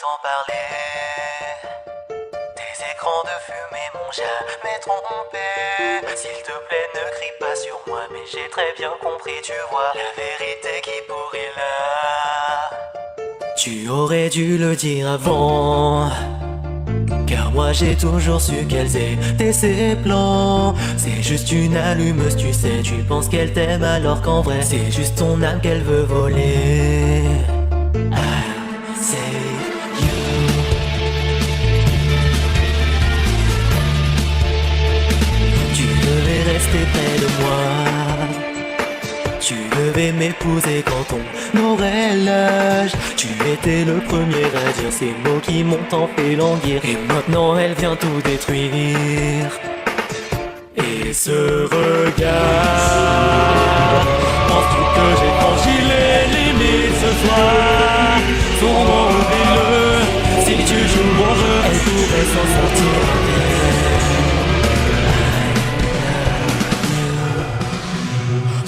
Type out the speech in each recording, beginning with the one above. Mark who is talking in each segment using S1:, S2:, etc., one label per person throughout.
S1: t'en parler. Tes écrans de fumée m'ont jamais trompé. S'il te plaît, ne crie pas sur moi, mais j'ai très bien compris, tu vois, la vérité qui pourrit là. Tu aurais dû le dire avant, car moi j'ai toujours su qu'elles étaient ses plans. C'est juste une allumeuse, tu sais, tu penses qu'elle t'aime alors qu'en vrai c'est juste ton âme qu'elle veut voler. I say you. Tu devais rester près de moi, tu devais m'épouser quand on aurait l'âge. Tu étais le premier à dire ces mots qui m'ont tant fait languir. Et maintenant elle vient tout détruire. Et ce regard, penses-tu que j'ai franchi les limites ce soir? Sombre, oublie-le, si tu joues mon jeu, elle pourrait s'en sortir.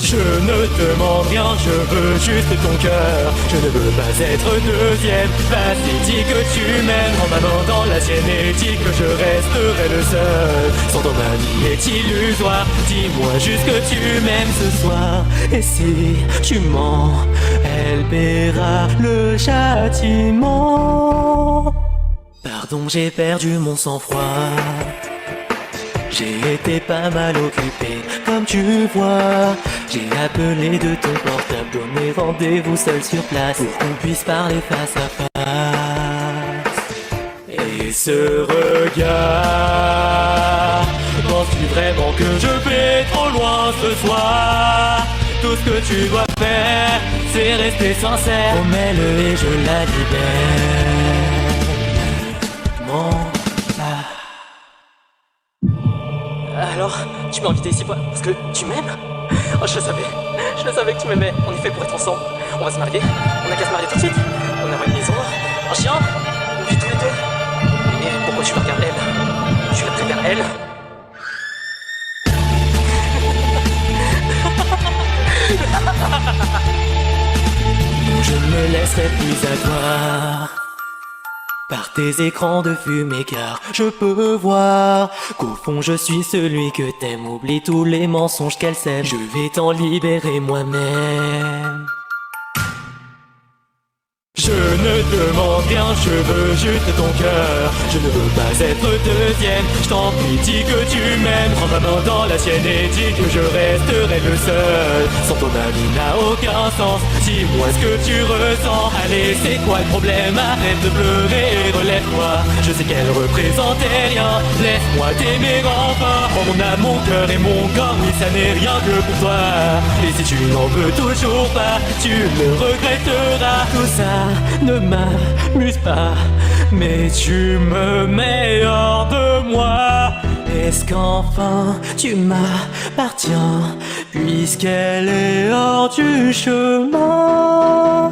S1: Je ne demande rien, je veux juste ton cœur. Je ne veux pas être deuxième. Vas-y, dis que tu m'aimes. Prends ma main dans la sienne et dis que je resterai le seul. Sans ton manie est illusoire. Dis-moi juste que tu m'aimes ce soir. Et si tu mens, elle paiera le châtiment. Pardon, j'ai perdu mon sang-froid. J'ai été pas mal occupé, comme tu vois. J'ai appelé de ton portable, donné rendez-vous seul sur place pour qu'on puisse parler face à face. Et ce regard, penses-tu vraiment que je vais trop loin ce soir? Tout ce que tu dois faire, c'est rester sincère. Promets-le et je la libère.
S2: Alors, tu m'as invité ici parce que tu m'aimes? Oh, je le savais que tu m'aimais. On est fait pour être ensemble. On va se marier. On a qu'à se marier tout de suite. On aura une maison, un chien, une vie tous les deux. Et pourquoi tu la regardes elle? Tu la préfères elle?
S1: Je ne me laisserai plus avoir par tes écrans de fumée, car je peux voir qu'au fond je suis celui que t'aimes. Oublie tous les mensonges qu'elle sème, je vais t'en libérer moi-même. Je ne demande rien, je veux juste ton cœur. Je ne veux pas être deuxième, je t'en prie, dis que tu m'aimes. Prends ma main dans la sienne et dis que je resterai le seul. Sans ton avis n'a aucun sens, dis-moi ce que tu ressens. Allez, c'est quoi le problème? Arrête de pleurer et relève-toi. Je sais qu'elle représentait rien, laisse-moi t'aimer enfin. Oh mon âme, mon cœur et mon corps, oui ça n'est rien que pour toi. Et si tu n'en veux toujours pas, tu le regretteras. Tout ça ne m'amuse pas, mais tu me mets hors de moi. Est-ce qu'enfin tu m'appartiens, puisqu'elle est hors du chemin?